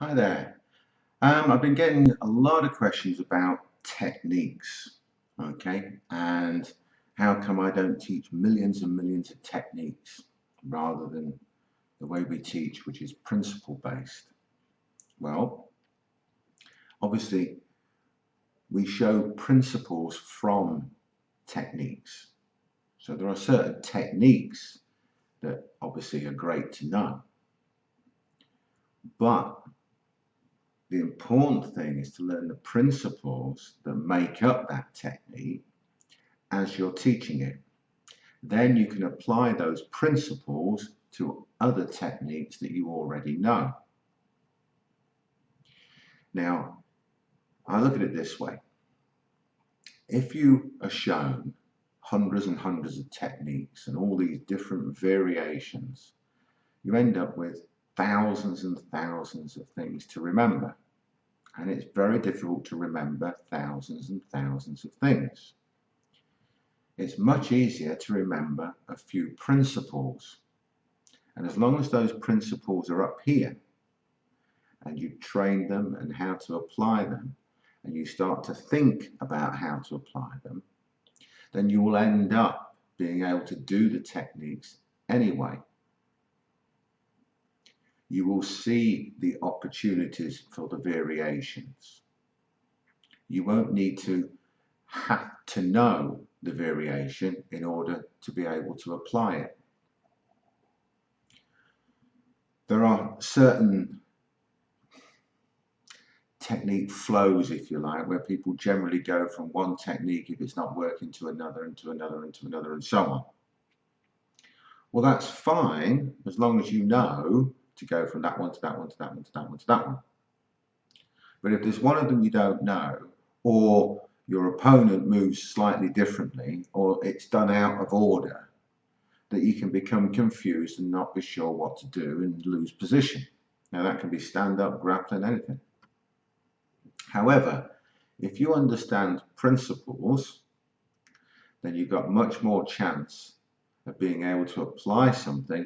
Hi there. I've been getting a lot of questions about techniques, okay, and how come I don't teach millions and millions of techniques rather than the way we teach, which is principle based? Well, obviously, we show principles from techniques. So there are certain techniques that obviously are great to know, but the important thing is to learn the principles that make up that technique as you're teaching it. Then you can apply those principles to other techniques that you already know. Now, I look at it this way. If you are shown hundreds and hundreds of techniques and all these different variations, you end up with thousands and thousands of things to remember. And it's very difficult to remember thousands and thousands of things. It's much easier to remember a few principles. And as long as those principles are up here and you train them and how to apply them, and you start to think about how to apply them, then you will end up being able to do the techniques anyway. You will see the opportunities for the variations. You won't need to have to know the variation in order to be able to apply it. There are certain technique flows, if you like, where people generally go from one technique, if it's not working, to another and to another and to another and so on. Well, that's fine as long as you know to go from that one to that one to that one to that one to that one. But if there's one of them you don't know, or your opponent moves slightly differently, or it's done out of order, that you can become confused and not be sure what to do and lose position. Now that can be stand-up, grappling, anything. However, if you understand principles, then you've got much more chance of being able to apply something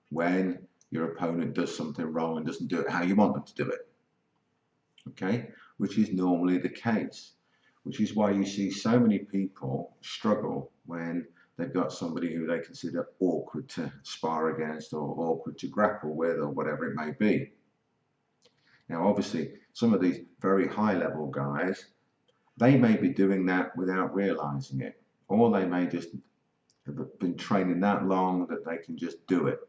when your opponent does something wrong and doesn't do it how you want them to do it. Okay, which is normally the case, which is why you see so many people struggle when they've got somebody who they consider awkward to spar against or awkward to grapple with or whatever it may be. Now, obviously, some of these very high level guys, they may be doing that without realizing it, or they may just have been training that long that they can just do it.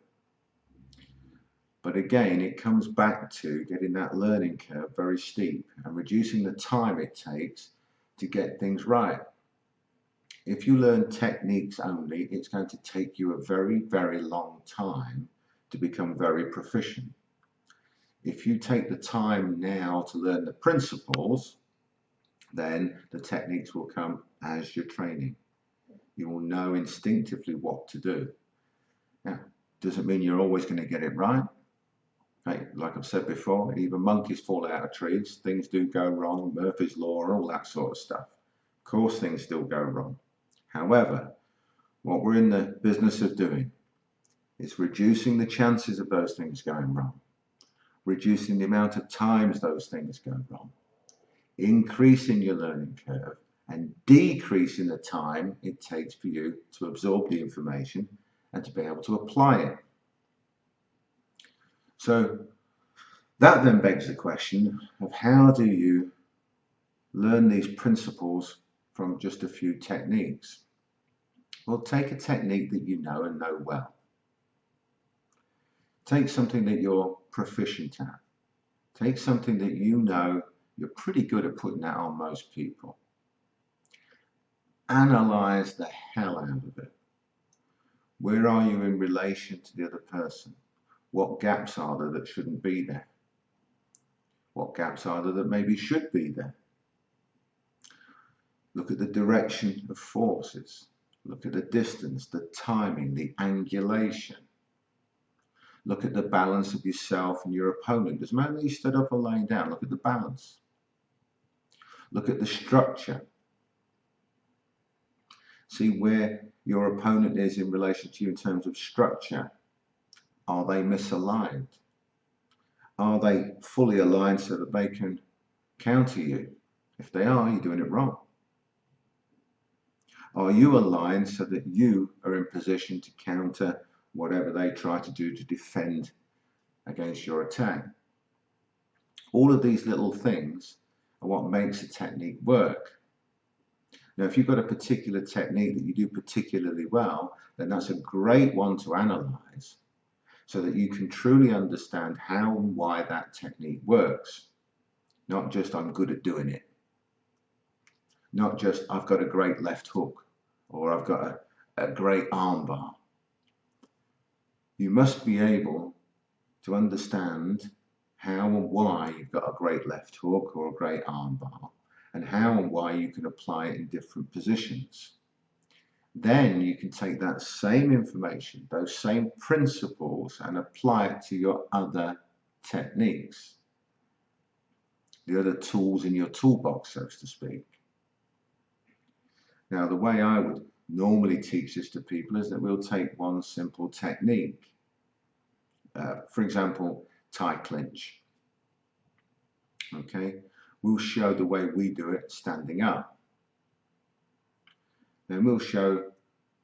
But again, it comes back to getting that learning curve very steep and reducing the time it takes to get things right. If you learn techniques only, it's going to take you a very, very long time to become very proficient. If you take the time now to learn the principles, then the techniques will come as you're training. You will know instinctively what to do. Now, doesn't mean you're always going to get it right. Hey, like I've said before, even monkeys fall out of trees. Things do go wrong, Murphy's Law, and all that sort of stuff. Of course, things still go wrong. However, what we're in the business of doing is reducing the chances of those things going wrong, reducing the amount of times those things go wrong, increasing your learning curve, and decreasing the time it takes for you to absorb the information and to be able to apply it. So that then begs the question of how do you learn these principles from just a few techniques? Well, take a technique that you know and know well. Take something that you're proficient at. Take something that you know you're pretty good at putting that on most people. Analyze the hell out of it. Where are you in relation to the other person? What gaps are there that shouldn't be there? What gaps are there that maybe should be there? Look at the direction of forces. Look at the distance, the timing, the angulation. Look at the balance of yourself and your opponent. Doesn't matter whether you stood up or laying down. Look at the balance. Look at the structure. See where your opponent is in relation to you in terms of structure. Are they misaligned? Are they fully aligned so that they can counter you? If they are, you're doing it wrong. Are you aligned so that you are in position to counter whatever they try to do to defend against your attack? All of these little things are what makes a technique work. Now, if you've got a particular technique that you do particularly well, then that's a great one to analyze so that you can truly understand how and why that technique works. Not just I'm good at doing it. Not just I've got a great left hook or I've got a great arm bar. You must be able to understand how and why you've got a great left hook or a great arm bar, and how and why you can apply it in different positions. Then you can take that same information, those same principles, and apply it to your other techniques, the other tools in your toolbox, so to speak. Now, the way I would normally teach this to people is that we'll take one simple technique. For example, tie clinch. Okay, we'll show the way we do it standing up. Then we'll show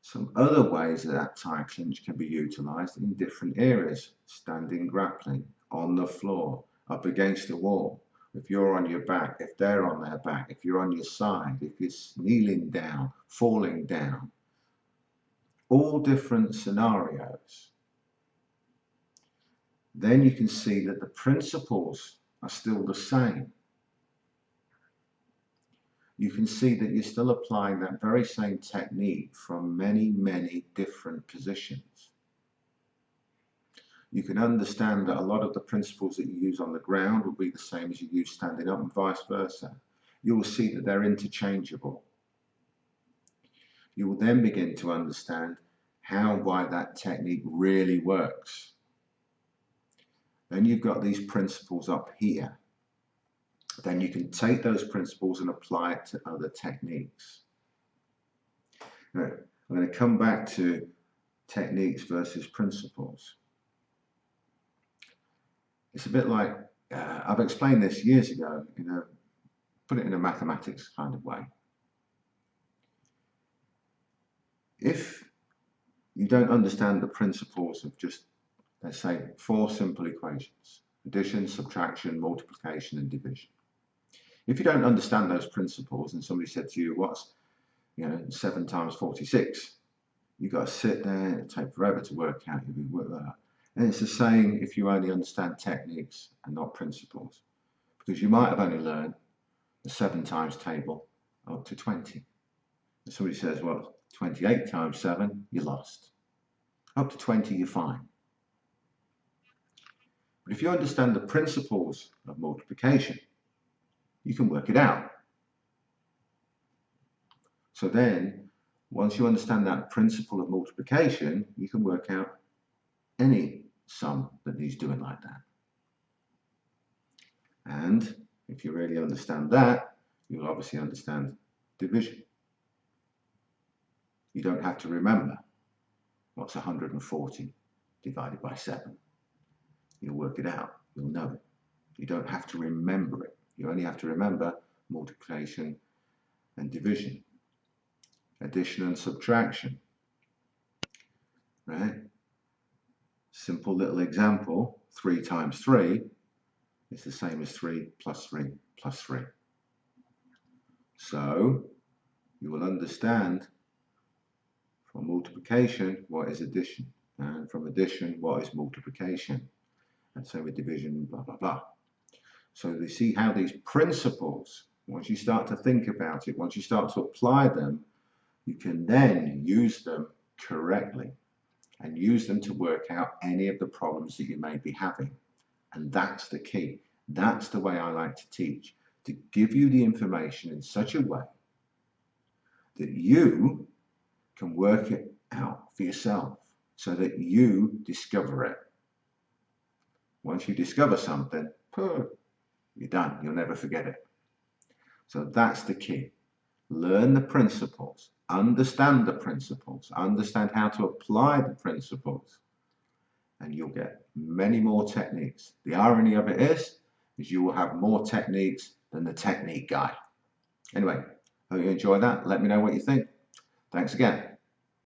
some other ways that tie clinch can be utilized in different areas. Standing grappling, on the floor, up against the wall. If you're on your back, if they're on their back, if you're on your side, if you're kneeling down, falling down. All different scenarios. Then you can see that the principles are still the same. You can see that you're still applying that very same technique from many, many different positions. You can understand that a lot of the principles that you use on the ground will be the same as you use standing up and vice versa. You will see that they're interchangeable. You will then begin to understand how and why that technique really works. Then you've got these principles up here. Then you can take those principles and apply it to other techniques. Now, I'm going to come back to techniques versus principles. It's a bit like, I've explained this years ago, put it in a mathematics kind of way. If you don't understand the principles of just, let's say, 4 simple equations, addition, subtraction, multiplication, and division. If you don't understand those principles and somebody said to you, what's 7 times 46? You've got to sit there, it'll take forever to work out. And it's the same if you only understand techniques and not principles. Because you might have only learned the 7 times table up to 20. And somebody says, well, 28 times 7, you're lost. Up to 20, you're fine. But if you understand the principles of multiplication, you can work it out. So then, once you understand that principle of multiplication, you can work out any sum that needs doing like that. And if you really understand that, you'll obviously understand division. You don't have to remember what's 140 divided by 7. You'll work it out. You'll know it. You don't have to remember it. You only have to remember multiplication and division, addition and subtraction. Right? Simple little example, 3 times 3 is the same as 3 plus 3 plus 3. So you will understand from multiplication what is addition, and from addition what is multiplication, and so with division, blah, blah, blah. So you see how these principles, once you start to think about it, once you start to apply them, you can then use them correctly and use them to work out any of the problems that you may be having. And that's the key. That's the way I like to teach, to give you the information in such a way that you can work it out for yourself so that you discover it. Once you discover something, you're done. You'll never forget it. So that's the key. Learn the principles, understand the principles, understand how to apply the principles, and you'll get many more techniques. The irony of it is you will have more techniques than the technique guy. Anyway, hope you enjoy that. Let me know what you think. Thanks again.